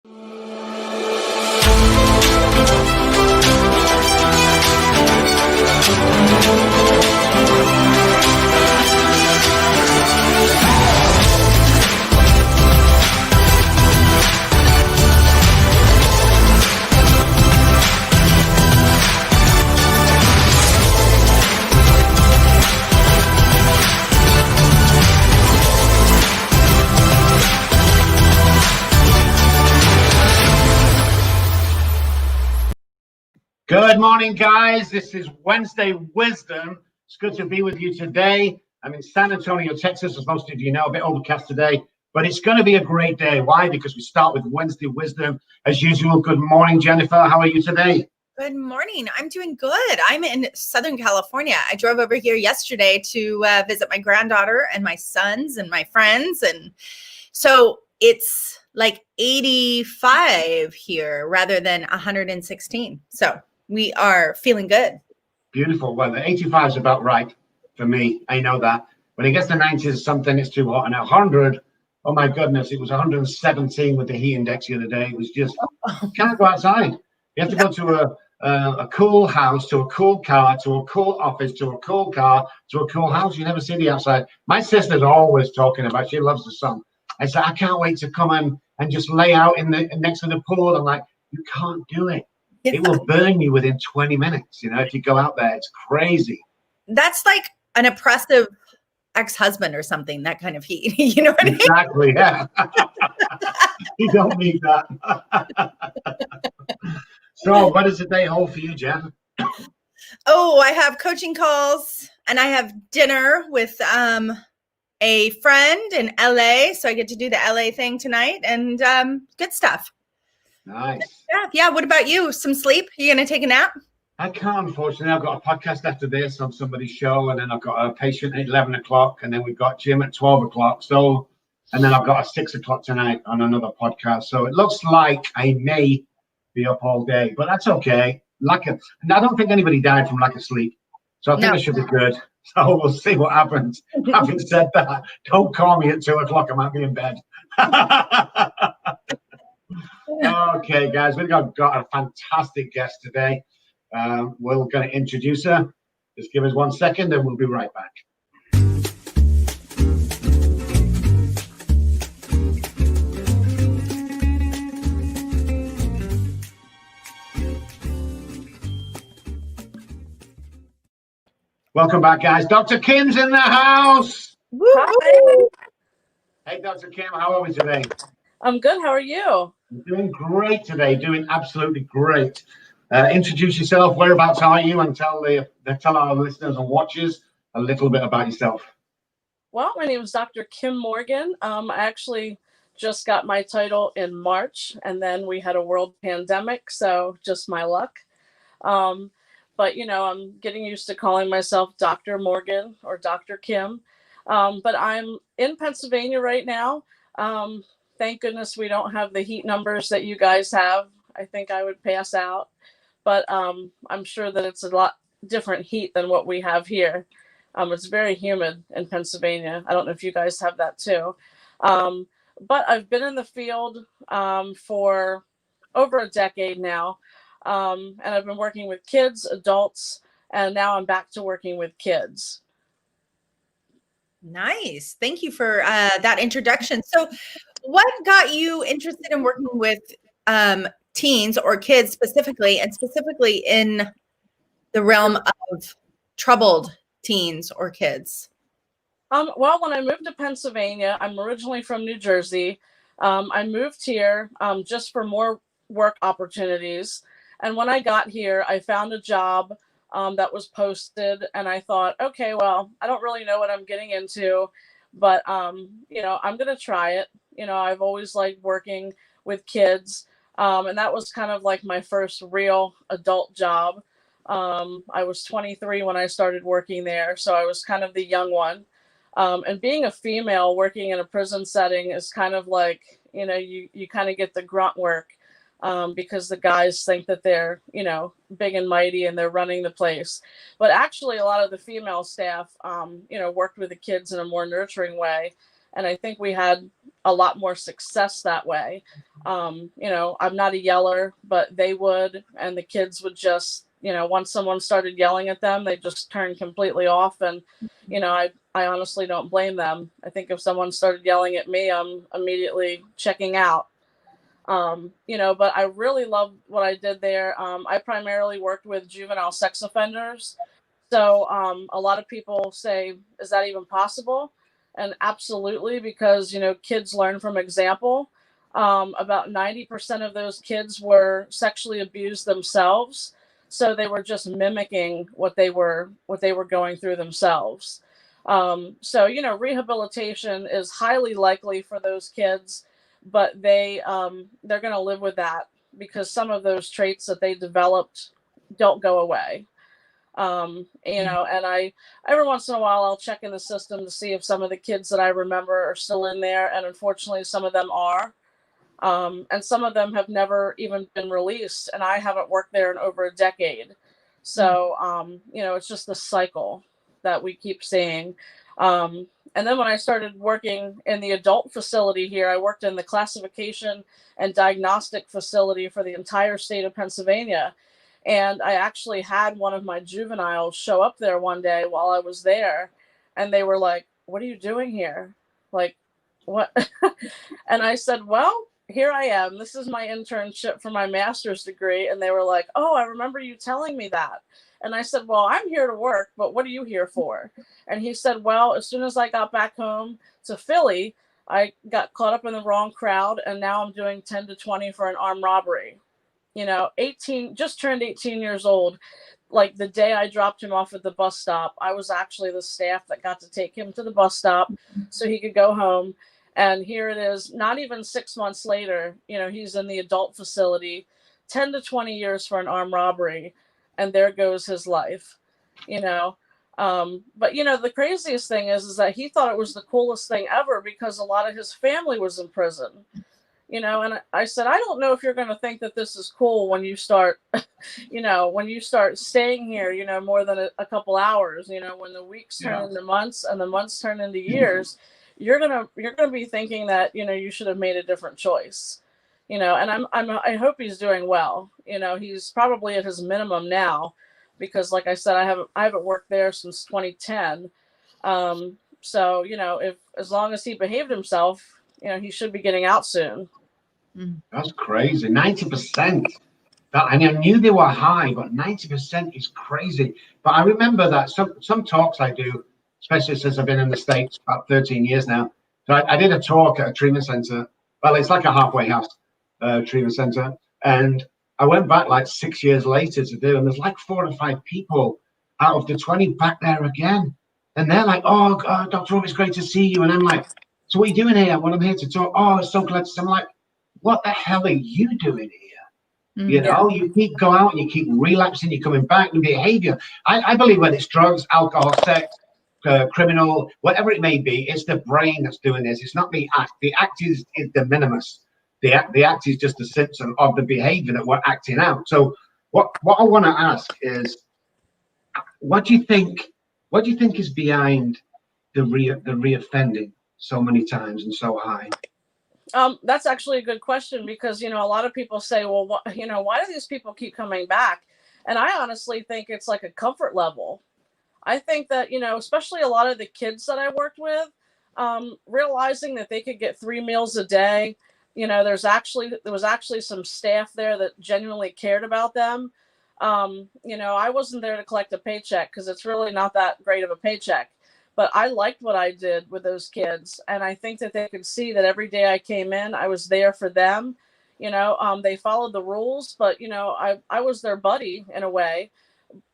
Good morning, guys. This is Wednesday Wisdom. It's good to be with you today. I'm in San Antonio, Texas, as most of you know, a bit overcast today, but it's going to be a great day. Why? Because we start with Wednesday Wisdom. As usual, good morning, Jennifer. How are you today? Good morning. I'm doing good. I'm in Southern California. I drove over here yesterday to visit my granddaughter and my sons and my friends. And so it's like 85 here rather than 116. So we are feeling good. Beautiful weather. 85 is about right for me. I know that. When it gets to 90s or something, it's too hot. And 100, oh my goodness, it was 117 with the heat index the other day. It was just, you can't go outside. You have to go to a cool house, to a cool car, to a cool office, to a cool car, to a cool house. You never see the outside. My sister's always talking about, she loves the sun. I said, I can't wait to come and just lay out in the next to the pool. I'm like, you can't do it. It will burn you within 20 minutes. You know, if you go out there, it's crazy. That's like an oppressive ex-husband or something, that kind of heat. You know what I mean? Exactly, yeah. You don't need that. So what does the day hold for you, Jen? Oh, I have coaching calls and I have dinner with a friend in LA. So I get to do the LA thing tonight and good stuff. Nice. Yeah. What about you? Some sleep? You going to take a nap? I can't, unfortunately. I've got a podcast after this on somebody's show, and then I've got a patient at 11 o'clock, and then we've got Jim at 12 o'clock. So, and then I've got a 6 o'clock tonight on another podcast. So it looks like I may be up all day, but that's okay. I don't think anybody died from lack of sleep. So I think I should be good. So we'll see what happens. Having said that, don't call me at 2 o'clock. I might be in bed. Okay, guys, we've got a fantastic guest today. We're going to introduce her. Just give us 1 second and we'll be right back. Welcome back, guys. Dr. Kim's in the house. Hi. Hey, Dr. Kim, how are we today? I'm good. How are you? I'm doing great today. Doing absolutely great. Introduce yourself. Whereabouts are you? And tell our listeners and watchers a little bit about yourself. Well, my name is Dr. Kim Morgan. I actually just got my title in March, and then we had a world pandemic, so just my luck. But, you know, I'm getting used to calling myself Dr. Morgan or Dr. Kim. But I'm in Pennsylvania right now. Thank goodness we don't have the heat numbers that you guys have. I think I would pass out. But I'm sure that it's a lot different heat than what we have here. It's very humid in Pennsylvania. I don't know if you guys have that too. But I've been in the field for over a decade now. And I've been working with kids, adults, and now I'm back to working with kids. Nice. Thank you for that introduction. So what got you interested in working with teens or kids specifically, and specifically in the realm of troubled teens or kids? Well, when I moved to Pennsylvania, I'm originally from New Jersey. I moved here just for more work opportunities. And when I got here, I found a job that was posted, and I thought, okay, well, I don't really know what I'm getting into, but, you know, I'm going to try it. You know, I've always liked working with kids, and that was kind of like my first real adult job. I was 23 when I started working there, so I was kind of the young one. And being a female working in a prison setting is kind of like, you know, you kind of get the grunt work. Because the guys think that they're, you know, big and mighty and they're running the place. But actually, a lot of the female staff, you know, worked with the kids in a more nurturing way. And I think we had a lot more success that way. You know, I'm not a yeller, but they would, and the kids would just, you know, once someone started yelling at them, they just turned completely off. And, you know, I honestly don't blame them. I think if someone started yelling at me, I'm immediately checking out. You know, but I really loved what I did there. I primarily worked with juvenile sex offenders. So a lot of people say, is that even possible? And absolutely, because, you know, kids learn from example. About 90% of those kids were sexually abused themselves. So they were just mimicking what they were going through themselves. So, you know, rehabilitation is highly likely for those kids, but they're going to live with that because some of those traits that they developed don't go away. You know, and I every once in a while I'll check in the system to see if some of the kids that I remember are still in there, and unfortunately some of them are. And some of them have never even been released, and I haven't worked there in over a decade. So you know, it's just the cycle that we keep seeing. And then when I started working in the adult facility here, I worked in the classification and diagnostic facility for the entire state of Pennsylvania. And I actually had one of my juveniles show up there one day while I was there. And they were like, "What are you doing here? Like, what?" And I said, "Well, here I am. This is my internship for my master's degree." And they were like, "Oh, I remember you telling me that." And I said, "Well, I'm here to work, but what are you here for?" And he said, "Well, as soon as I got back home to Philly, I got caught up in the wrong crowd. And now I'm doing 10 to 20 for an armed robbery." You know, 18, just turned 18 years old. Like the day I dropped him off at the bus stop, I was actually the staff that got to take him to the bus stop so he could go home. And here it is, not even 6 months later, you know, he's in the adult facility, 10 to 20 years for an armed robbery. And there goes his life, you know. But, you know, the craziest thing is that he thought it was the coolest thing ever because a lot of his family was in prison. You know, and I said, I don't know if you're going to think that this is cool when you start, you know, when you start staying here, you know, more than a couple hours, you know, when the weeks turn into months and the months turn into years, you're going to be thinking that, you know, you should have made a different choice, you know, and I hope he's doing well. You know, he's probably at his minimum now because like I said, I haven't worked there since 2010. So, you know, as long as he behaved himself, you know, he should be getting out soon. That's crazy. 90%. I mean, I knew they were high, but 90% is crazy. But I remember that some talks I do, especially since I've been in the States about 13 years now. So I did a talk at a treatment center. Well, it's like a halfway house treatment center. And I went back like 6 years later to do, and there's like 4 or 5 people out of the 20 back there again. And they're like, "Oh, God, Dr. Rowe, it's great to see you." And I'm like, "So what are you doing here?" "Well, I'm here to talk." "Oh, it's so glad to see." I'm like, "What the hell are you doing here?" You know, you keep go out and you keep relapsing, you're coming back in behavior. I believe when it's drugs, alcohol, sex, criminal, whatever it may be, it's the brain that's doing this. It's not the act. The act is de minimis. The act is just a symptom of the behavior that we're acting out. So what I want to ask is, what do you think is behind the reoffending so many times and so high? That's actually a good question because, you know, a lot of people say, well, you know, why do these people keep coming back? And I honestly think it's like a comfort level. I think that, you know, especially a lot of the kids that I worked with, realizing that they could get 3 meals a day. You know, there was actually some staff there that genuinely cared about them. You know, I wasn't there to collect a paycheck because it's really not that great of a paycheck. But I liked what I did with those kids. And I think that they could see that every day I came in, I was there for them. You know, they followed the rules, but, you know, I was their buddy in a way.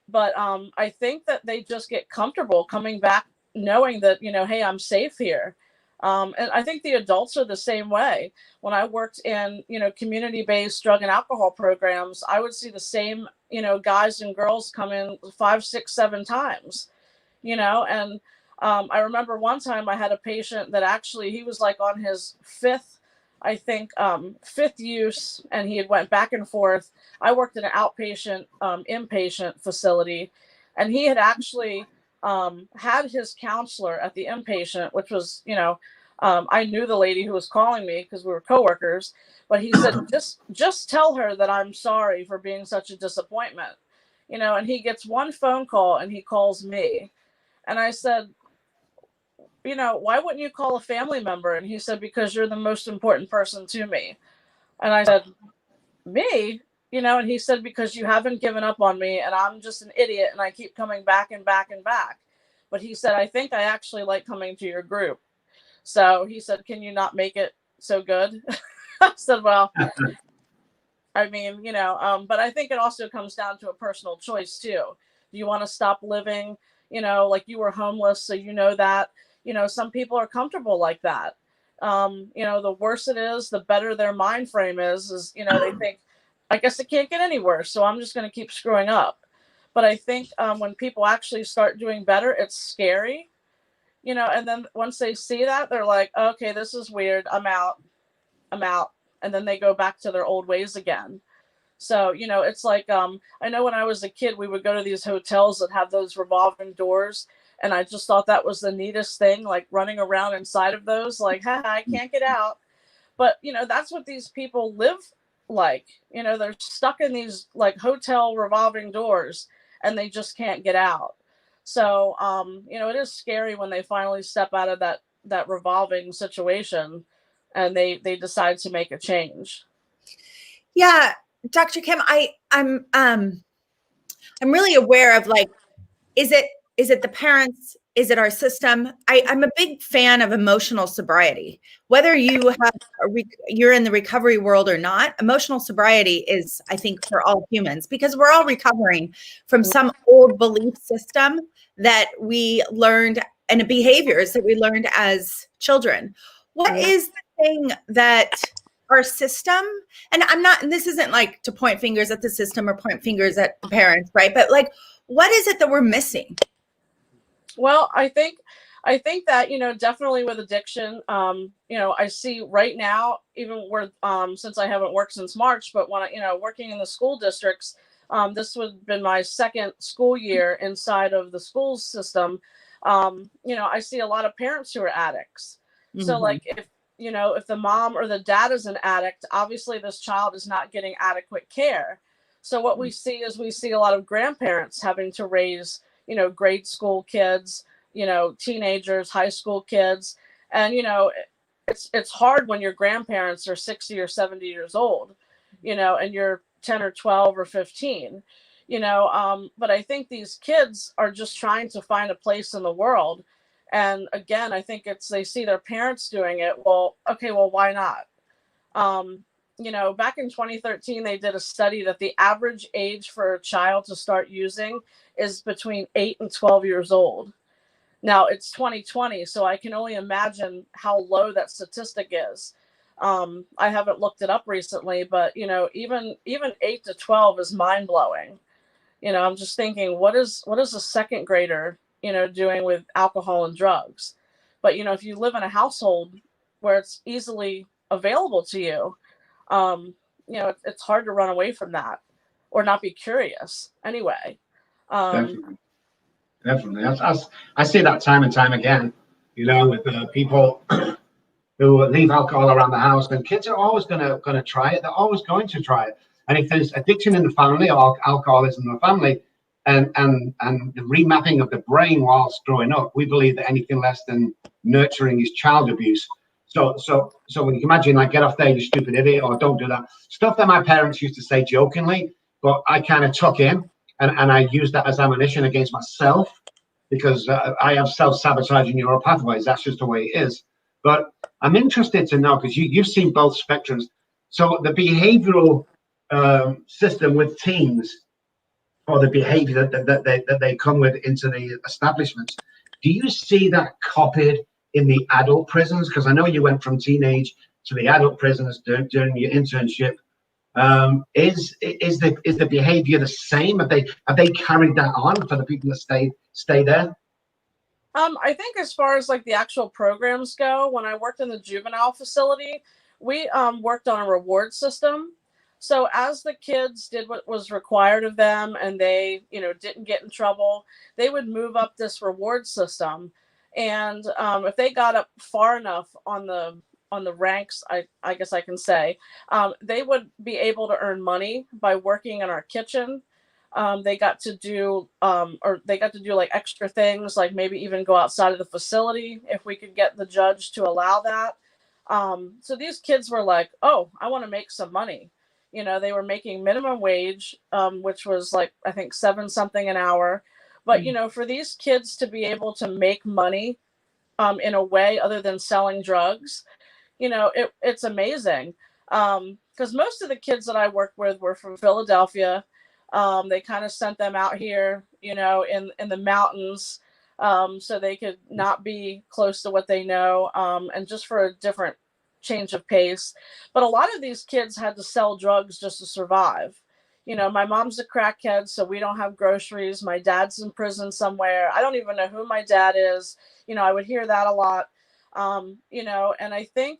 But I think that they just get comfortable coming back knowing that, you know, hey, I'm safe here. And I think the adults are the same way. When I worked in, you know, community-based drug and alcohol programs, I would see the same, you know, guys and girls come in 5, 6, 7 times, you know, and I remember one time I had a patient that actually he was like on his 5th, I think, 5th use, and he had went back and forth. I worked in an outpatient, inpatient facility, and he had actually had his counselor at the inpatient, which was, you know, I knew the lady who was calling me because we were coworkers, but he said, just tell her that I'm sorry for being such a disappointment, and he gets one phone call and he calls me. And I said, why wouldn't you call a family member? And he said, because you're the most important person to me. And I said, me? And he said, because you haven't given up on me and I'm just an idiot and I keep coming back and back and back. But he said, I think I actually like coming to your group. So he said, can you not make it so good? I said, well, I mean, but I think it also comes down to a personal choice too. Do you want to stop living, like you were homeless, so that, some people are comfortable like that. The worse it is, the better their mind frame is, they think, I guess it can't get any worse, so I'm just going to keep screwing up. But I think when people actually start doing better, it's scary, and then once they see that, they're like, okay, this is weird. I'm out. And then they go back to their old ways again. So, it's like, I know when I was a kid, we would go to these hotels that have those revolving doors. And I just thought that was the neatest thing, like running around inside of those, like, I can't get out. But, that's what these people live like. They're stuck in these like hotel revolving doors and they just can't get out. So, it is scary when they finally step out of that revolving situation and they decide to make a change. Yeah, Dr. Kim, I'm really aware of, like, is it the parents? Is it our system? I'm a big fan of emotional sobriety. Whether you have you're in the recovery world or not, emotional sobriety is, I think, for all humans, because we're all recovering from some old belief system that we learned and the behaviors that we learned as children. What is the thing that our system, and this isn't like to point fingers at the system or point fingers at the parents, right? But like, what is it that we're missing? Well, I think that, definitely with addiction, I see right now, even where, since I haven't worked since March, but when working in the school districts, this would have been my second school year inside of the school system. I see a lot of parents who are addicts. Mm-hmm. So like if the mom or the dad is an addict, obviously this child is not getting adequate care. So what we see is a lot of grandparents having to raise, grade school kids, teenagers, high school kids. And, it's hard when your grandparents are 60 or 70 years old, and you're 10 or 12 or 15, but I think these kids are just trying to find a place in the world. And again, I think they see their parents doing it. Well, okay, well, why not? Back in 2013, they did a study that the average age for a child to start using is between 8 and 12 years old. Now it's 2020, so I can only imagine how low that statistic is. I haven't looked it up recently, but even 8 to 12 is mind blowing. I'm just thinking, what is a second grader, doing with alcohol and drugs? But if you live in a household where it's easily available to you, it's hard to run away from that or not be curious anyway. Definitely. I see that time and time again, with people who leave alcohol around the house, and kids are always going to try it. They're always going to try it. And if there's addiction in the family or alcoholism in the family, and the remapping of the brain whilst growing up, we believe that anything less than nurturing is child abuse. So when you can imagine, like, get off there, you stupid idiot, or don't do that. Stuff that my parents used to say jokingly, but I kind of took in, and I use that as ammunition against myself, because I have self-sabotaging neural pathways. That's just the way it is. But I'm interested to know, because you've seen both spectrums. So the behavioral system with teens, or the behavior that they come with into the establishments, do you see that copied in the adult prisons? Because I know you went from teenage to the adult prisons during your internship. Is the behavior the same? Have they carried that on for the people that stay there? I think as far as like the actual programs go, when I worked in the juvenile facility, we worked on a reward system. So as the kids did what was required of them and they, didn't get in trouble, they would move up this reward system. And if they got up far enough on the ranks, I guess I can say, they would be able to earn money by working in our kitchen. They got to do like extra things, like maybe even go outside of the facility if we could get the judge to allow that. So these kids were like, oh, I want to make some money. They were making minimum wage, which was like, I think 7 something an hour. But, for these kids to be able to make money in a way other than selling drugs, it's amazing. Because most of the kids that I worked with were from Philadelphia. They kind of sent them out here, in the mountains, so they could not be close to what they know, and just for a different change of pace. But a lot of these kids had to sell drugs just to survive. My mom's a crackhead, so we don't have groceries. My dad's in prison somewhere. I don't even know who my dad is. I would hear that a lot. And I think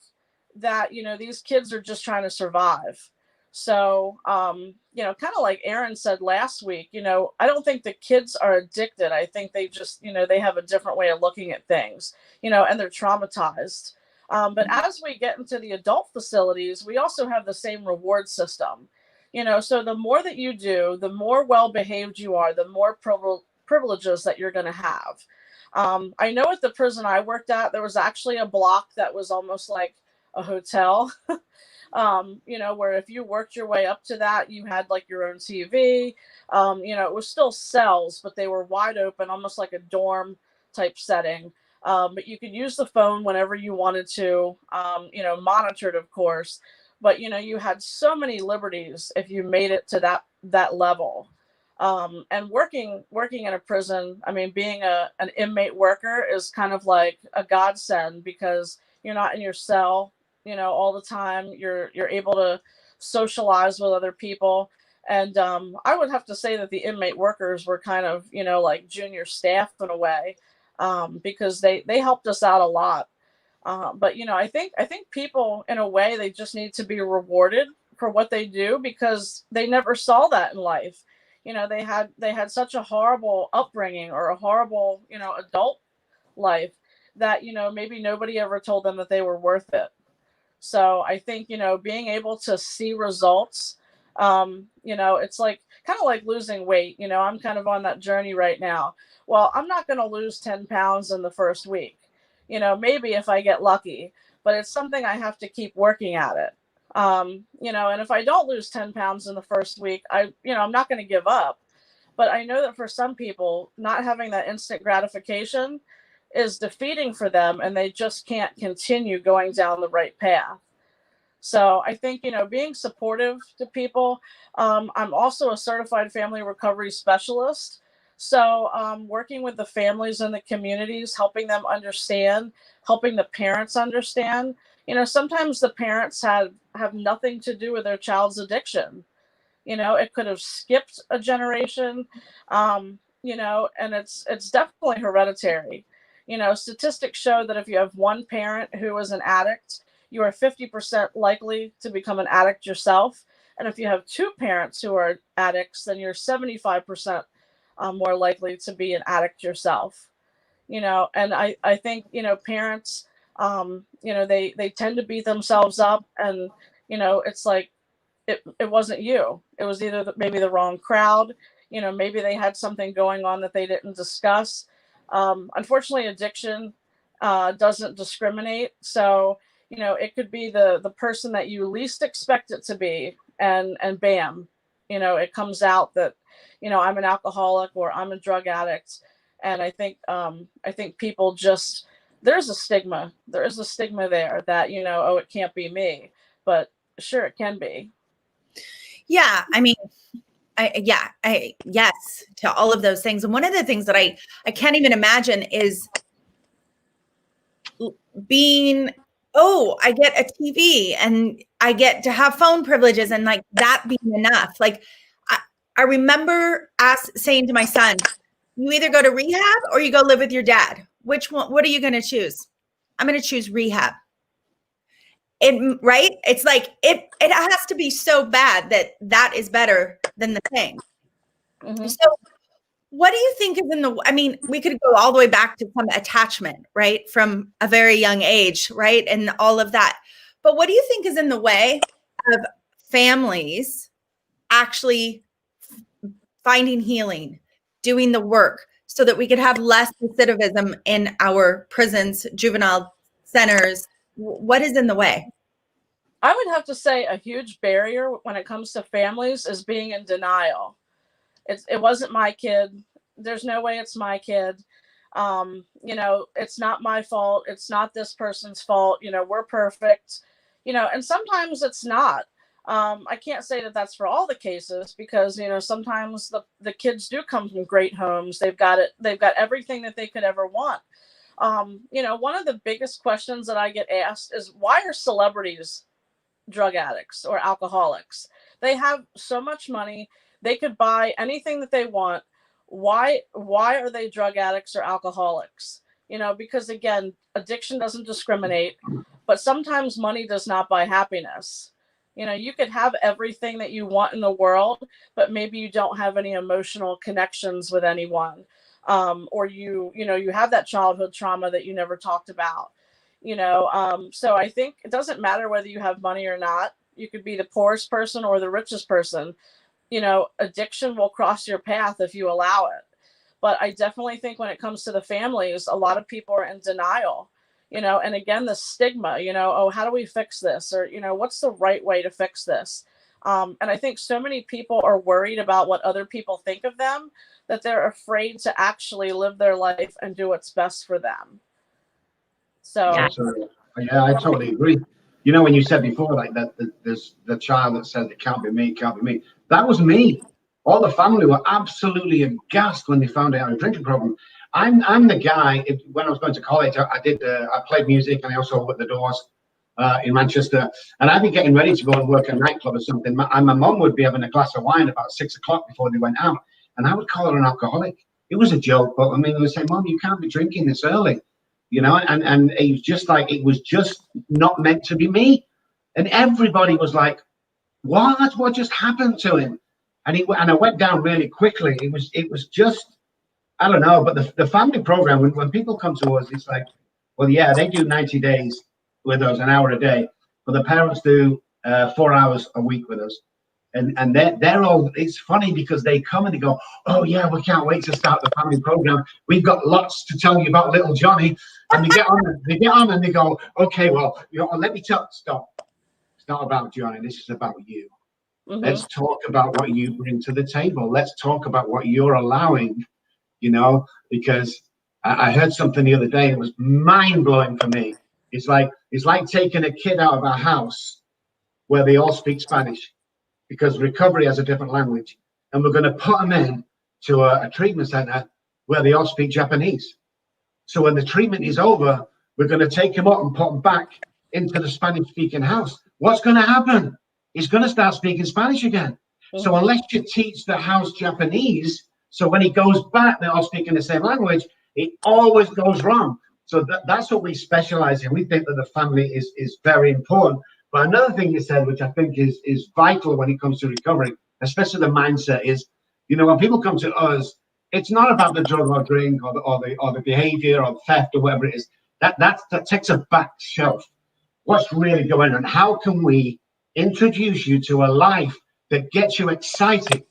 that, these kids are just trying to survive. So, kind of like Aaron said last week, I don't think the kids are addicted. I think they just, they have a different way of looking at things, and they're traumatized. But as we get into the adult facilities, we also have the same reward system. So the more that you do, the more well-behaved you are, the more privileges that you're going to have. I know at the prison I worked at, there was actually a block that was almost like a hotel, where if you worked your way up to that, you had like your own TV. It was still cells, but they were wide open, almost like a dorm type setting. But you could use the phone whenever you wanted to, monitored, of course. But, you had so many liberties if you made it to that level. And working in a prison, I mean, being an inmate worker is kind of like a godsend, because you're not in your cell, all the time. You're able to socialize with other people. And I would have to say that the inmate workers were kind of, like junior staff in a way, because they helped us out a lot. But I think people, in a way, they just need to be rewarded for what they do, because they never saw that in life. They had such a horrible upbringing, or a horrible, adult life, that, maybe nobody ever told them that they were worth it. So I think, being able to see results, it's like kind of like losing weight. I'm kind of on that journey right now. Well, I'm not going to lose 10 pounds in the first week. Maybe if I get lucky, but it's something I have to keep working at it. And if I don't lose 10 pounds in the first week, I'm not going to give up. But I know that for some people, not having that instant gratification is defeating for them, and they just can't continue going down the right path. So I think, being supportive to people. I'm also a certified family recovery specialist. So working with the families and the communities, helping them understand, helping the parents understand. Sometimes the parents have nothing to do with their child's addiction. It could have skipped a generation, and it's definitely hereditary. Statistics show that if you have one parent who is an addict, you are 50% likely to become an addict yourself. And if you have 2 parents who are addicts, then you're 75% more likely to be an addict yourself. And I think, parents, they tend to beat themselves up, and, it's like, it wasn't you. It was either maybe the wrong crowd, maybe they had something going on that they didn't discuss. Unfortunately, addiction doesn't discriminate. So, it could be the person that you least expect it to be, and bam, it comes out that, I'm an alcoholic, or I'm a drug addict. And I think people just, there's a stigma. There is a stigma there that, oh, it can't be me, but sure, it can be. Yeah. I mean, yes to all of those things. And one of the things that I can't even imagine is being, oh, I get a TV and I get to have phone privileges, and like that being enough. Like I remember saying to my son, you either go to rehab or you go live with your dad. Which one? What are you going to choose? I'm going to choose rehab. Right? It's like, it has to be so bad that is better than the thing. Mm-hmm. So what do you think is in the, I mean, we could go all the way back to some attachment, right? From a very young age, right? And all of that. But what do you think is in the way of families actually finding healing, doing the work so that we could have less recidivism in our prisons, juvenile centers? What is in the way? I would have to say a huge barrier when it comes to families is being in denial. It wasn't my kid. There's no way it's my kid. It's not my fault. It's not this person's fault. We're perfect, and sometimes it's not. I can't say that that's for all the cases because, sometimes the kids do come from great homes. They've got everything that they could ever want. One of the biggest questions that I get asked is, why are celebrities drug addicts or alcoholics? They have so much money. They could buy anything that they want. Why are they drug addicts or alcoholics? Because again, addiction doesn't discriminate, but sometimes money does not buy happiness. You could have everything that you want in the world, but maybe you don't have any emotional connections with anyone. Or you have that childhood trauma that you never talked about. So I think it doesn't matter whether you have money or not. You could be the poorest person or the richest person. Addiction will cross your path if you allow it. But I definitely think when it comes to the families, a lot of people are in denial, and again, the stigma, oh, how do we fix this? Or, what's the right way to fix this? And I think so many people are worried about what other people think of them that they're afraid to actually live their life and do what's best for them. So yeah, I totally agree. When you said before, like that, there's the child that said it can't be me, can't be me. That was me. All the family were absolutely aghast when they found out I had a drinking problem. I'm the guy. When I was going to college, I played music and I also worked the Doors in Manchester. And I'd be getting ready to go and work at a nightclub or something. My mum would be having a glass of wine about 6 o'clock before they went out, and I would call her an alcoholic. It was a joke, but I mean, they would say, "Mom, you can't be drinking this early." And it was just like, it was just not meant to be me. And everybody was like, what just happened to him? And I went down really quickly. It was just, I don't know, but the family program, when people come to us, it's like, well, yeah, they do 90 days with us, an hour a day, but the parents do 4 hours a week with us. And they're all, it's funny because they come and they go, oh yeah, we can't wait to start the family program. We've got lots to tell you about little Johnny. And they get on and they go, okay, well, let me stop. It's not about Johnny, this is about you. Mm-hmm. Let's talk about what you bring to the table. Let's talk about what you're allowing, because I heard something the other day. It was mind blowing for me. It's like taking a kid out of a house where they all speak Spanish, because recovery has a different language, and we're going to put them in to a treatment center where they all speak Japanese. So when the treatment is over, we're going to take them up and put them back into the Spanish-speaking house. What's going to happen? He's going to start speaking Spanish again. Mm-hmm. So unless you teach the house Japanese, so when he goes back, they're all speaking the same language, it always goes wrong. So that's what we specialize in. We think that the family is very important. But another thing you said, which I think is vital when it comes to recovery, especially the mindset, is, when people come to us, it's not about the drug or drink or the behavior or theft or whatever it is. That takes a back shelf. What's really going on? How can we introduce you to a life that gets you excited?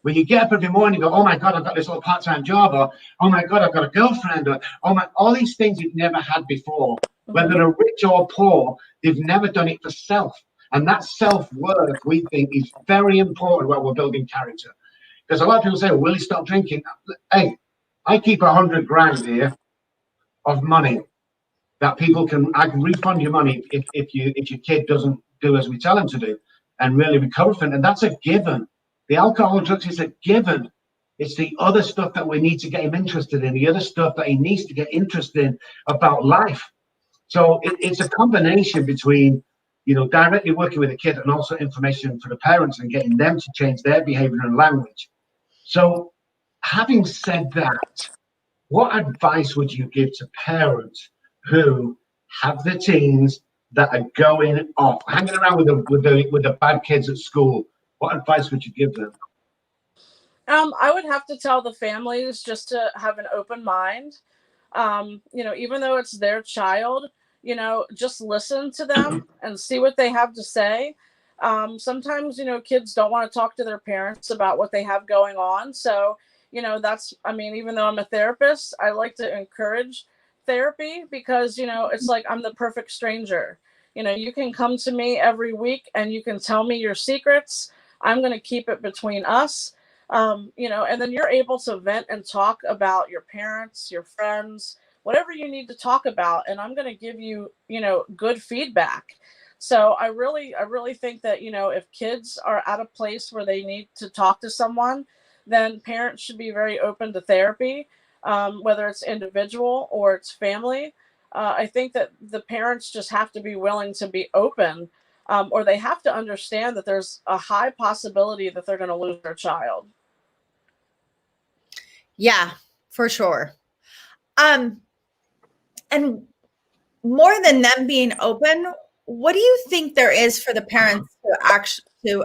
When you get up every morning and go, oh my God, I've got this little part-time job, or oh my God, I've got a girlfriend, or all these things you've never had before. Whether they're rich or poor, they've never done it for self. And that self-worth, we think, is very important when we're building character. Because a lot of people say, will you stop drinking? Hey, I keep 100 grand here of money that I can refund your money if your kid doesn't do as we tell him to do and really recover from it. And that's a given. The alcohol and drugs is a given. It's the other stuff that we need to get him interested in, the other stuff that he needs to get interested in about life. So it's a combination between, directly working with the kid and also information for the parents and getting them to change their behavior and language. So having said that, what advice would you give to parents who have the teens that are going off, hanging around with the bad kids at school? What advice would you give them? I would have to tell the families just to have an open mind. Even though it's their child, just listen to them and see what they have to say. Sometimes, kids don't want to talk to their parents about what they have going on. So, even though I'm a therapist, I like to encourage therapy because, it's like I'm the perfect stranger. You can come to me every week and you can tell me your secrets. I'm going to keep it between us. And then you're able to vent and talk about your parents, your friends, whatever you need to talk about. And I'm going to give you, good feedback. So I really think that, if kids are at a place where they need to talk to someone, then parents should be very open to therapy, whether it's individual or it's family. I think that the parents just have to be willing to be open, or they have to understand that there's a high possibility that they're going to lose their child. Yeah, for sure. And more than them being open, what do you think there is for the parents to actually to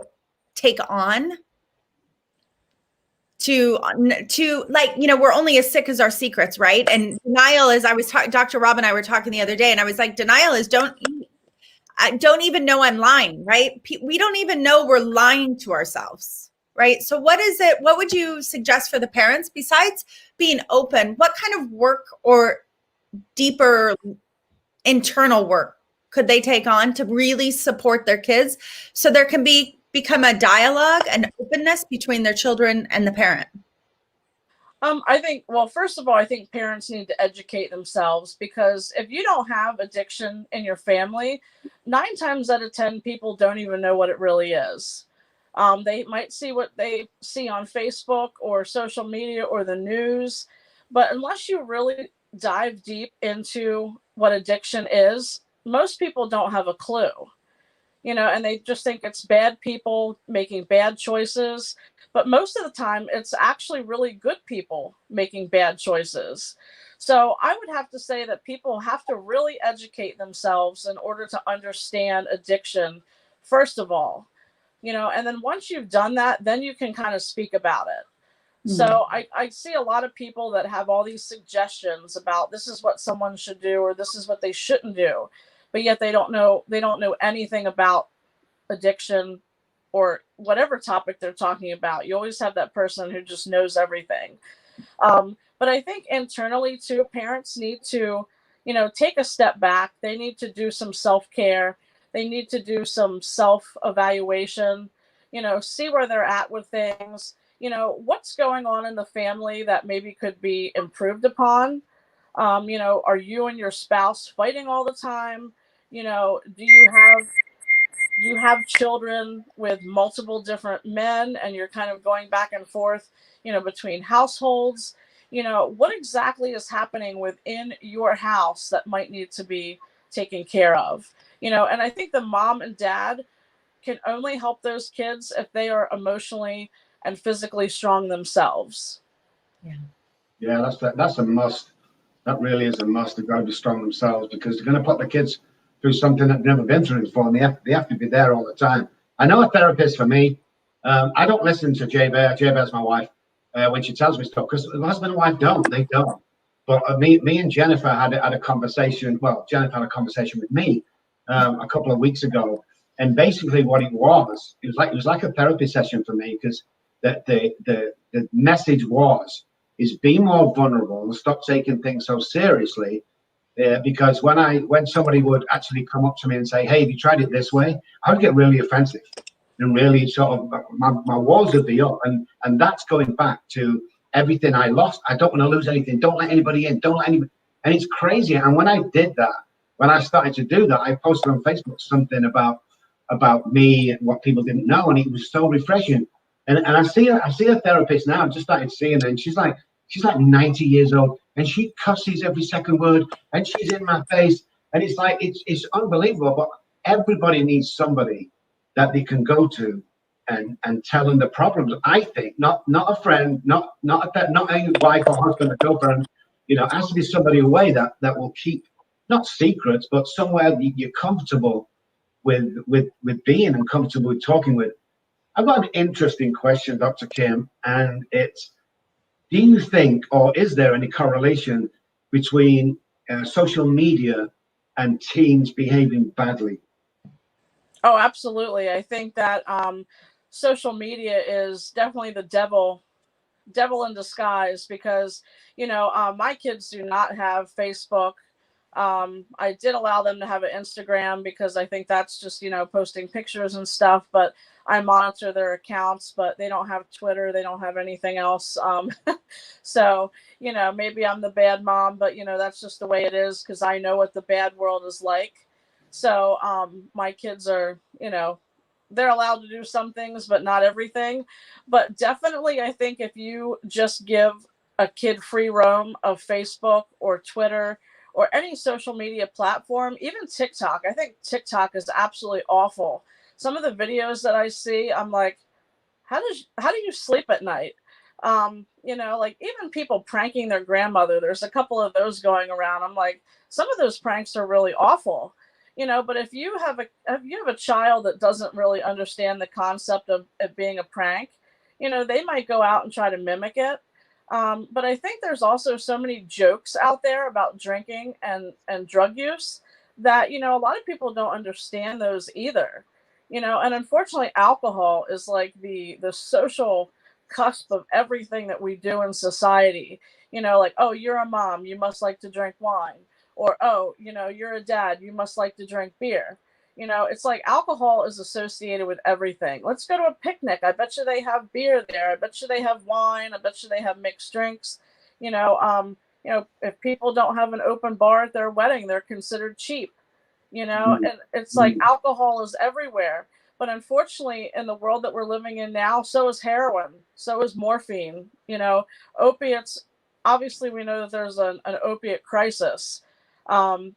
take on to like, we're only as sick as our secrets, right? And denial is, Dr. Rob and I were talking the other day, and I was like, denial is I don't even know I'm lying, right? We don't even know we're lying to ourselves, right? So what would you suggest for the parents besides being open? What kind of work or deeper internal work could they take on to really support their kids so there can become a dialogue and openness between their children and the parent? First of all, I think parents need to educate themselves, because if you don't have addiction in your family, 9 times out of 10 people don't even know what it really is. They might see what they see on Facebook or social media or the news, but unless you really dive deep into what addiction is, most people don't have a clue. And they just think it's bad people making bad choices. But most of the time, it's actually really good people making bad choices. So I would have to say that people have to really educate themselves in order to understand addiction, first of all. And then once you've done that, then you can kind of speak about it. Mm-hmm. So I see a lot of people that have all these suggestions about this is what someone should do or this is what they shouldn't do. But yet they don't know anything about addiction or whatever topic they're talking about. You always have that person who just knows everything. But I think internally too, parents need to, take a step back. They need to do some self-care. They need to do some self-evaluation, see where they're at with things, what's going on in the family that maybe could be improved upon. Are you and your spouse fighting all the time? Do you have children with multiple different men and you're kind of going back and forth, between households? What exactly is happening within your house that might need to be taken care of? And I think the mom and dad can only help those kids if they are emotionally and physically strong themselves. Yeah, that's a must. That really is a must. They've got to be strong themselves, because they're going to put the kids through something that they've never been through before, and they have to be there all the time. I know a therapist for me. I don't listen to J-Bear's my wife, when she tells me stuff, because the husband and wife they don't. But me and Jennifer had a conversation. Well, Jennifer had a conversation with me a couple of weeks ago, and basically what it was like a therapy session for me, because the message is be more vulnerable and stop taking things so seriously. Because when somebody would actually come up to me and say, hey, have you tried it this way? I would get really offensive and really sort of, my walls would be up. And that's going back to everything I lost. I don't want to lose anything. Don't let anybody in. Don't let anybody. And it's crazy. And when I did that, when I started to do that, I posted on Facebook something about me and what people didn't know. And it was so refreshing. And I see a therapist now. I just started seeing her, and she's like 90 years old, and she cusses every second word, and she's in my face, and it's like it's unbelievable. But everybody needs somebody that they can go to and tell them the problems. I think not a friend, not a wife or husband or girlfriend. It has to be somebody away that will keep not secrets, but somewhere you're comfortable with being and comfortable with talking with. I've got an interesting question, Dr. Kim, and it's, do you think, or is there any correlation between social media and teens behaving badly? Oh, absolutely. I think that social media is definitely the devil in disguise, because my kids do not have Facebook. I did allow them to have an Instagram because I think that's just posting pictures and stuff, but I monitor their accounts. But they don't have Twitter, they don't have anything else. So maybe I'm the bad mom, but that's just the way it is, because I know what the bad world is like. So my kids are, they're allowed to do some things, but not everything. But definitely, I think if you just give a kid free roam of Facebook or Twitter or any social media platform, even TikTok, I think TikTok is absolutely awful. Some of the videos that I see, I'm like, how do you sleep at night? Like even people pranking their grandmother. There's a couple of those going around. I'm like, some of those pranks are really awful. But if you have a child that doesn't really understand the concept of it being a prank, they might go out and try to mimic it. But I think there's also so many jokes out there about drinking and drug use that, a lot of people don't understand those either. And unfortunately, alcohol is like the social cusp of everything that we do in society. Like, oh, you're a mom, you must like to drink wine. Or, oh, you're a dad, you must like to drink beer. It's like alcohol is associated with everything. Let's go to a picnic. I bet you they have beer there. I bet you they have wine. I bet you they have mixed drinks. If people don't have an open bar at their wedding, they're considered cheap. And it's like alcohol is everywhere. But unfortunately, in the world that we're living in now, so is heroin, so is morphine, opiates. Obviously, we know that there's an opiate crisis. And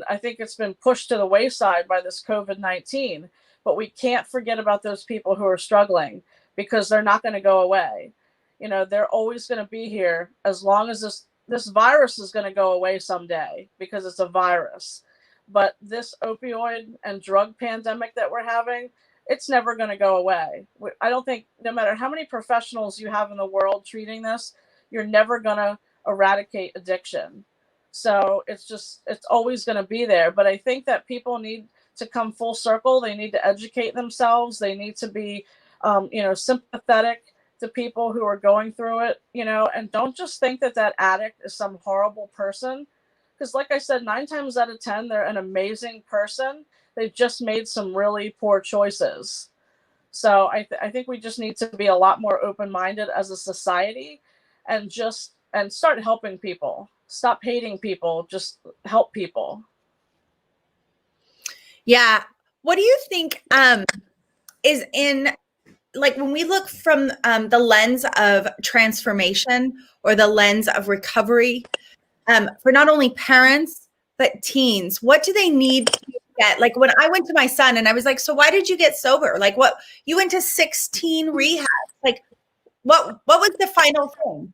I think it's been pushed to the wayside by this COVID-19, but we can't forget about those people who are struggling, because they're not going to go away. They're always going to be here as long as this virus is going to go away someday, because it's a virus. But this opioid and drug pandemic that we're having, it's never going to go away. I don't think, no matter how many professionals you have in the world treating this, you're never going to eradicate addiction. So it's always going to be there. But I think that people need to come full circle. They need to educate themselves. They need to be, sympathetic to people who are going through it, and don't just think that addict is some horrible person. Because like I said, 9 times out of 10, they're an amazing person. They've just made some really poor choices. So I think we just need to be a lot more open-minded as a society, and start helping people. Stop hating people, just help people. Yeah. What do you think is in, like, when we look from the lens of transformation or the lens of recovery, for not only parents, but teens, what do they need to get? Like when I went to my son and I was like, so why did you get sober? Like, what, you went to 16 rehabs. Like what was the final thing?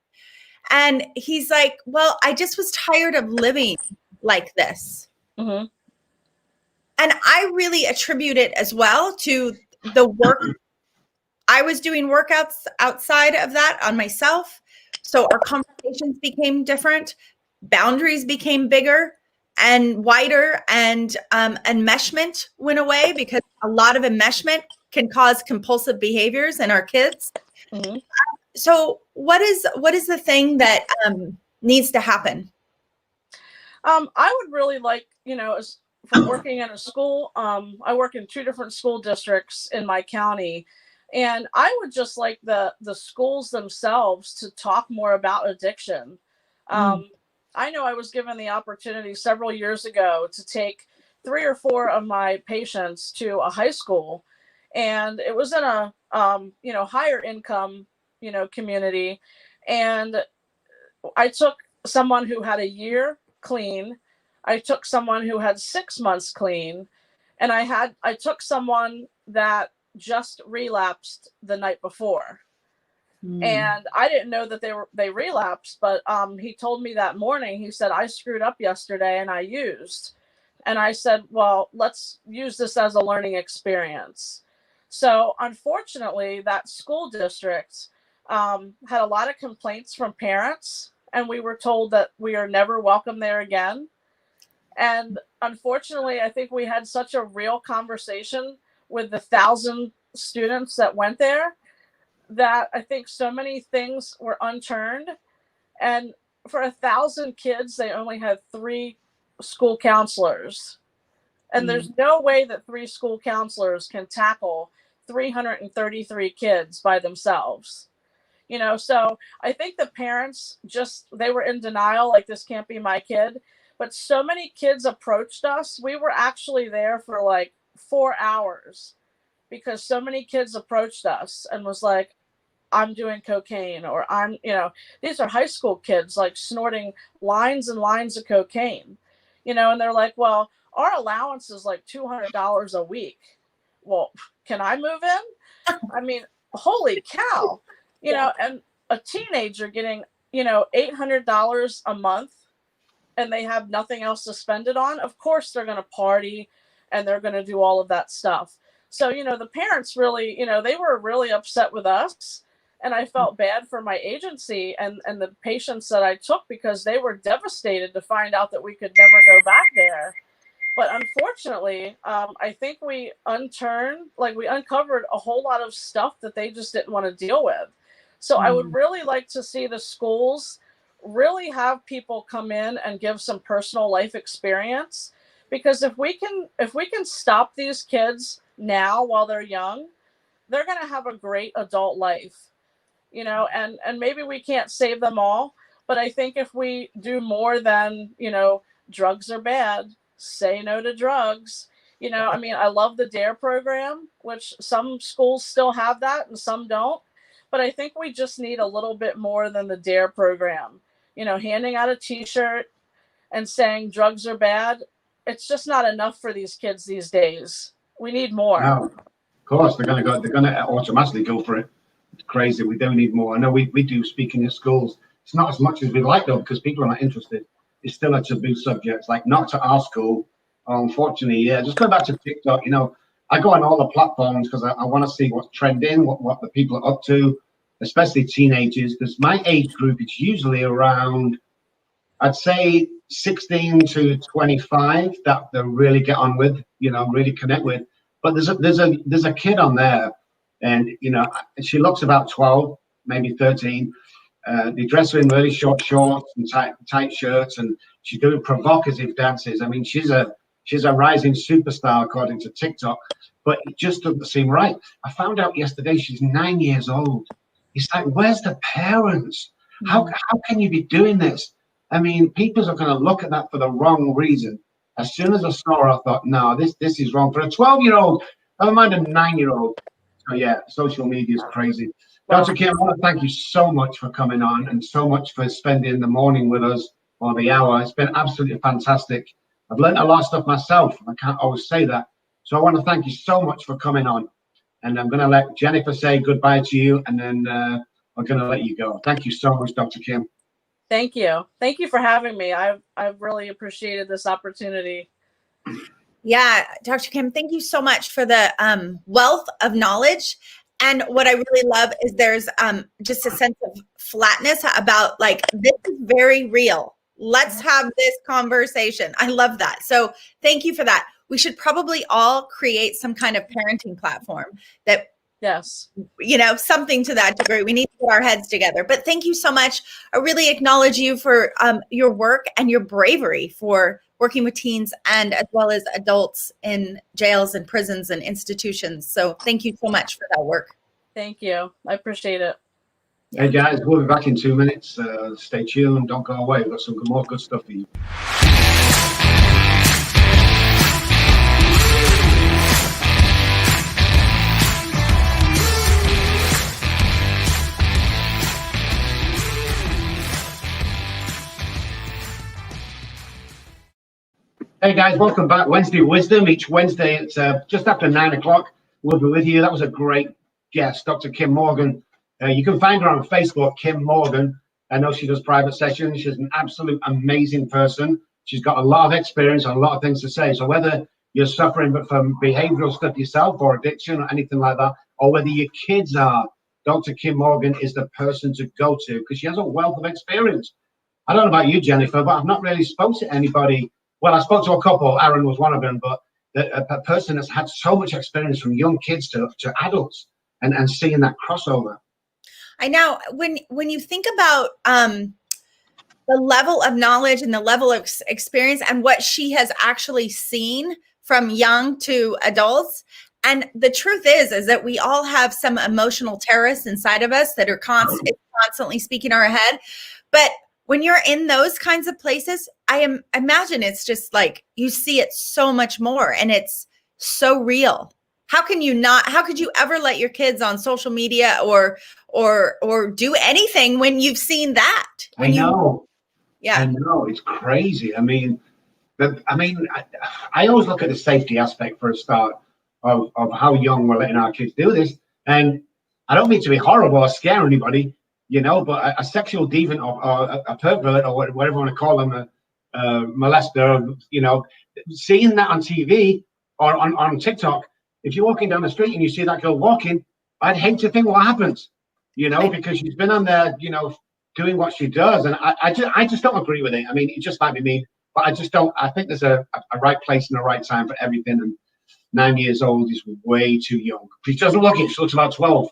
And he's like, well, I just was tired of living like this. Mm-hmm. And I really attribute it as well to the work. I was doing workouts outside of that on myself. So our conversations became different. Boundaries became bigger and wider, and enmeshment went away, because a lot of enmeshment can cause compulsive behaviors in our kids. Mm-hmm. So what is the thing that needs to happen? I would really like, from working in a school, I work in 2 different school districts in my county, and I would just like the schools themselves to talk more about addiction. I know I was given the opportunity several years ago to take 3 or 4 of my patients to a high school, and it was in a higher income community, and I took someone who had a year clean, I took someone who had 6 months clean, and I took someone that just relapsed the night before. And I didn't know that they relapsed, but he told me that morning, he said, I screwed up yesterday and I used. And I said, well, let's use this as a learning experience. So unfortunately, that school district had a lot of complaints from parents, and we were told that we are never welcome there again. And unfortunately, I think we had such a real conversation with the 1,000 students that went there that I think so many things were unturned. And for 1,000 kids, they only had 3 school counselors. And there's no way that 3 school counselors can tackle 333 kids by themselves. You know, so I think the parents they were in denial, like, this can't be my kid. But so many kids approached us. We were actually there for like 4 hours because so many kids approached us and was like, I'm doing cocaine, or I'm, you know, these are high school kids like snorting lines and lines of cocaine, you know, and they're like, well, our allowance is like $200 a week. Well, can I move in? I mean, holy cow, you know, and a teenager getting, you know, $800 a month, and they have nothing else to spend it on. Of course, they're going to party and they're going to do all of that stuff. So, you know, the parents really, you know, they were really upset with us. And I felt bad for my agency and the patients that I took, because they were devastated to find out that we could never go back there. But unfortunately, I think we uncovered a whole lot of stuff that they just didn't want to deal with. So I would really like to see the schools really have people come in and give some personal life experience, because if we can stop these kids now while they're young, they're going to have a great adult life, you know, and maybe we can't save them all, but I think if we do more than, you know, drugs are bad, say no to drugs, you know, I mean, I love the DARE program, which some schools still have that and some don't, but I think we just need a little bit more than the DARE program. You know, handing out a t-shirt and saying drugs are bad, it's just not enough for these kids these days. We need more. No, of course, they're going to automatically go for it. It's crazy. We don't need more. I know we do speaking in schools. It's not as much as we'd like, though, because people are not interested. It's still a taboo subject, like not to our school. Unfortunately, yeah. Just go back to TikTok. You know, I go on all the platforms because I want to see what's trending, what the people are up to, especially teenagers, because my age group is usually around, I'd say 16 to 25 that they really get on with, you know, really connect with. But there's a kid on there, and you know, she looks about 12, maybe 13. They dress her in really short shorts and tight shirts, and she's doing provocative dances. I mean, she's a rising superstar according to TikTok, but it just doesn't seem right. I found out yesterday she's 9 years old. It's like, where's the parents? How can you be doing this? I mean, people are going to look at that for the wrong reason. As soon as I saw her, I thought, no, this is wrong for a 12-year-old. Never mind a 9-year-old. So yeah, social media is crazy. Dr. Kim, I want to thank you so much for coming on and so much for spending the morning with us, or the hour. It's been absolutely fantastic. I've learned a lot of stuff myself. I can't always say that. So I want to thank you so much for coming on. And I'm going to let Jennifer say goodbye to you, and then we're going to let you go. Thank you so much, Dr. Kim. Thank you. Thank you for having me. I've really appreciated this opportunity. Yeah, Dr. Kim, thank you so much for the wealth of knowledge. And what I really love is there's just a sense of flatness about, like, this is very real. Let's have this conversation. I love that. So thank you for that. We should probably all create some kind of parenting platform that, yes, you know, something to that degree. We need to put our heads together. But thank you so much. I really acknowledge you for your work and your bravery for working with teens and as well as adults in jails and prisons and institutions. So thank you so much for that work. Thank you. I appreciate it. Hey guys, we'll be back in 2 minutes. Stay tuned. Don't go away. We've got some more good stuff for you. Hey guys, welcome back. Wednesday Wisdom. Each Wednesday, it's just after 9 o'clock. We'll be with you. That was a great guest, Dr. Kim Morgan. You can find her on Facebook, Kim Morgan. I know she does private sessions. She's an absolute amazing person. She's got a lot of experience and a lot of things to say. So whether you're suffering but from behavioral stuff yourself or addiction or anything like that, or whether your kids are, Dr. Kim Morgan is the person to go to because she has a wealth of experience. I don't know about you, Jennifer, but I've not really spoken to anybody. Well, I spoke to a couple. Aaron was one of them, but a person that's had so much experience from young kids to adults and seeing that crossover. I know when you think about the level of knowledge and the level of experience and what she has actually seen from young to adults. And the truth is that we all have some emotional terrorists inside of us that are constantly speaking our head. But when you're in those kinds of places, I imagine it's just like you see it so much more and it's so real. How could you ever let your kids on social media or do anything when you've seen that? I know. Yeah. I know. It's crazy. I mean, I always look at the safety aspect for a start of how young we're letting our kids do this. And I don't mean to be horrible or scare anybody, but a sexual deviant or a pervert or whatever you want to call them, a molester, seeing that on TV or on TikTok, if you're walking down the street and you see that girl walking, I'd hate to think what happens, because she's been on there, doing what she does. And I just don't agree with it. I mean, it just might be me, but I think there's a right place and a right time for everything. And 9 years old is way too young. She doesn't look it. She looks about 12.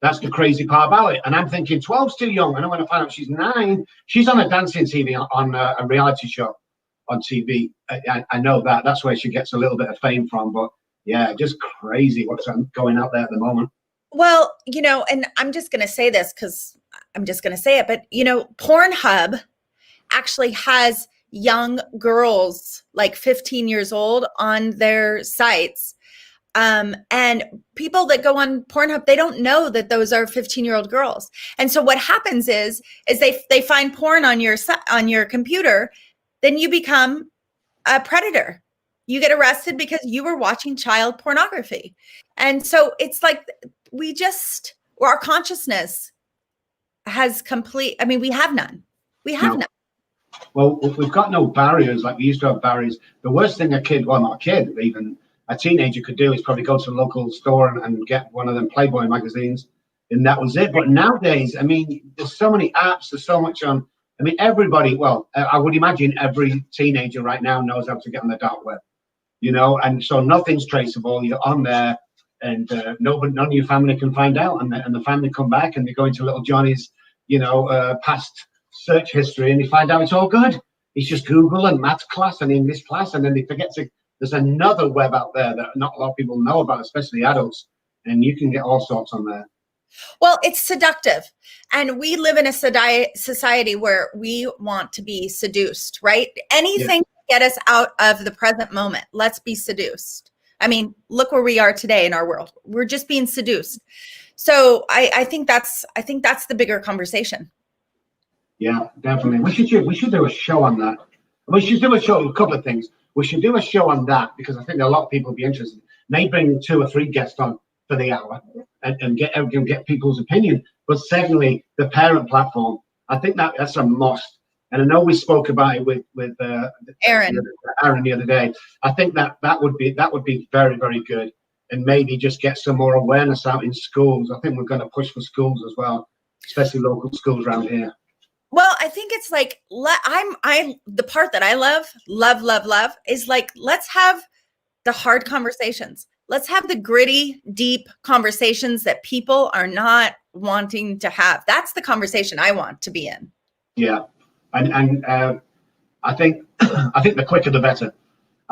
That's the crazy part about it. And I'm thinking 12's too young. And then when I find out she's 9, she's on a dancing TV on a reality show on TV. I know that. That's where she gets a little bit of fame from. But yeah, just crazy what's going out there at the moment. Well, and I'm just going to say this because I'm just going to say it, but Pornhub actually has young girls like 15 years old on their sites. And people that go on Pornhub, they don't know that those are 15-year-old girls. And so what happens is they find porn on your computer, then you become a predator. You get arrested because you were watching child pornography. And so it's like our consciousness has we have none. We have none. Well, we've got no barriers like we used to have barriers. The worst thing even a teenager could do is probably go to the local store and get one of them Playboy magazines, and that was it. But nowadays, there's so many apps, there's so much on. Everybody, I would imagine every teenager right now knows how to get on the dark web, and so nothing's traceable. You're on there, and none of your family can find out, and the family come back and they go into little Johnny's, past search history, and they find out it's all good. It's just Google and maths class and English class, and then they forget there's another web out there that not a lot of people know about, especially adults, and you can get all sorts on there. Well, it's seductive, and we live in a society where we want to be seduced, right? Anything to get us out of the present moment. Let's be seduced. Look where we are today in our world. We're just being seduced. So I think that's the bigger conversation. Yeah, definitely. We should do a show on that. We should do a couple of things. We should do a show on that because I think a lot of people will be interested. May bring 2 or 3 guests on for the hour and get people's opinion. But secondly, the parent platform, I think that's a must. And I know we spoke about it with Aaron the other day. I think that would be very, very good, and maybe just get some more awareness out in schools. I think we're going to push for schools as well, especially local schools around here. Well, I think it's like the part that I love is like, let's have the hard conversations. Let's have the gritty, deep conversations that people are not wanting to have. That's the conversation I want to be in. Yeah, and I think the quicker the better.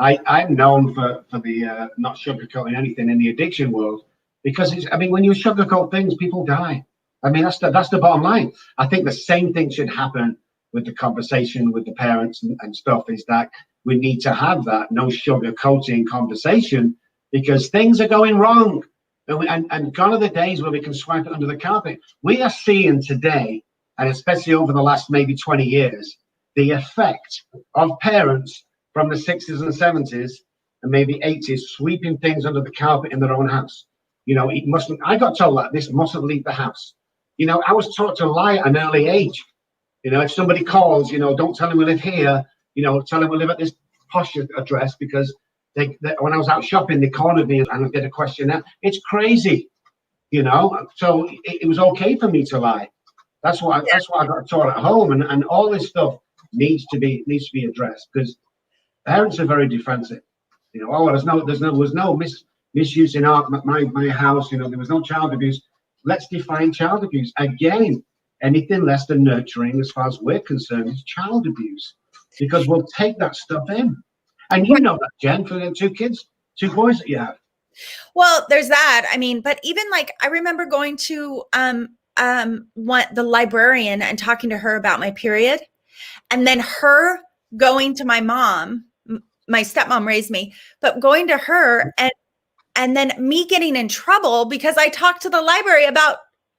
I'm known for the not sugarcoating anything in the addiction world because when you sugarcoat things, people die. That's the bottom line. I think the same thing should happen with the conversation with the parents and stuff, is that we need to have that no sugarcoating conversation because things are going wrong. And gone are the days where we can swipe it under the carpet. We are seeing today, and especially over the last maybe 20 years, the effect of parents from the 60s and 70s and maybe 80s sweeping things under the carpet in their own house. I got told that this mustn't leave the house. I was taught to lie at an early age. If somebody calls, don't tell them we live here, tell them we live at this posh address because when I was out shopping, they cornered me and I did a questionnaire. It's crazy, you know. So it was okay for me to lie. That's what I got taught at home, and all this stuff needs to be addressed, because parents are very defensive. You know, there was no misuse in my house. You know, there was no child abuse. Let's define child abuse again. Anything less than nurturing, as far as we're concerned, is child abuse, because we'll take that stuff in. And you know that, Jen, for the 2 kids, 2 boys that you have. Well, there's that. I mean, but even like I remember going to the librarian and talking to her about my period, and then her going to my mom. My stepmom raised me, but going to her and then me getting in trouble because I talked to the library about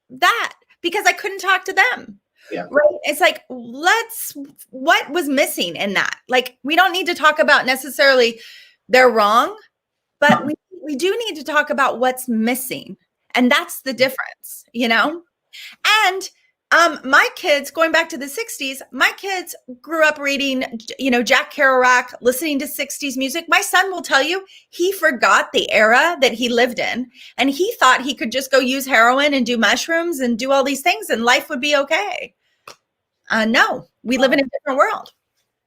that because I couldn't talk to them. Yeah. Right. It's like, what was missing in that? Like, we don't need to talk about necessarily they're wrong, but we do need to talk about what's missing. And that's the difference, you know? And my kids, going back to the 60s, my kids grew up reading, you know, Jack Kerouac, listening to 60s music. My son will tell you he forgot the era that he lived in, and he thought he could just go use heroin and do mushrooms and do all these things and life would be okay. No, we live in a different world.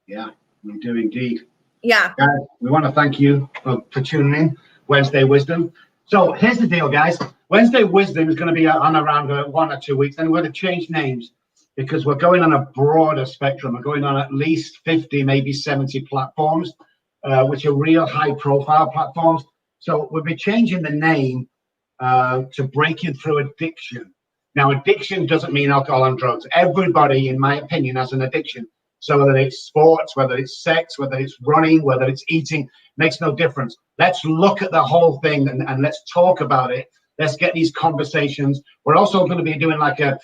Yeah, we do indeed. Yeah. Guys, we want to thank you for tuning in. Wednesday Wisdom. So here's the deal, guys. Wednesday Wisdom is going to be on around 1 or 2 weeks. Then we're going to change names because we're going on a broader spectrum. We're going on at least 50, maybe 70 platforms, which are real high-profile platforms. So we'll be changing the name to Breaking Through Addiction. Now, addiction doesn't mean alcohol and drugs. Everybody, in my opinion, has an addiction. So whether it's sports, whether it's sex, whether it's running, whether it's eating, makes no difference. Let's look at the whole thing and let's talk about it. Let's get these conversations. We're also going to be doing like a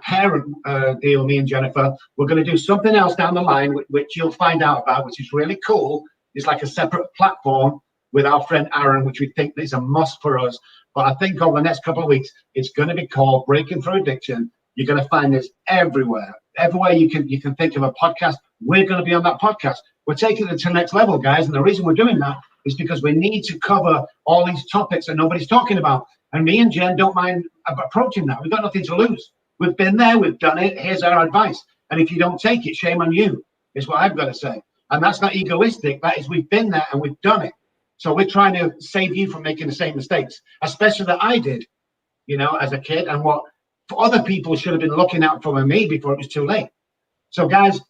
parent deal, me and Jennifer. We're going to do something else down the line, which you'll find out about, which is really cool. It's like a separate platform with our friend Aaron, which we think is a must for us. But I think over the next couple of weeks, it's going to be called Breaking Through Addiction. You're going to find this everywhere. Everywhere you can think of a podcast, we're going to be on that podcast. We're taking it to the next level, guys. And the reason we're doing that is because we need to cover all these topics that nobody's talking about. And me and Jen don't mind approaching that. We've got nothing to lose. We've been there. We've done it. Here's our advice. And if you don't take it, shame on you, is what I've got to say. And that's not egoistic. That is, we've been there and we've done it. So we're trying to save you from making the same mistakes, especially that I did, you know, as a kid, and what other people should have been looking out for me before it was too late. So, guys,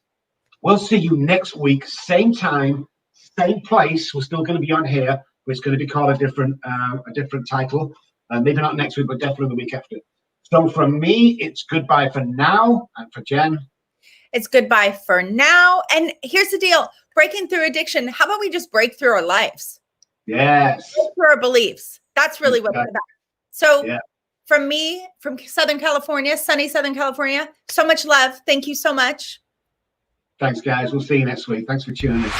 we'll see you next week, same time, same place. We're still going to be on here, but it's going to be called a different title. Maybe not next week, but definitely the week after. So from me, it's goodbye for now. And for Jen, it's goodbye for now. And here's the deal. Breaking through addiction. How about we just break through our lives? Yes. Break through our beliefs. That's really what it's about. So from me, from Southern California, sunny Southern California, so much love. Thank you so much. Thanks, guys. We'll see you next week. Thanks for tuning in.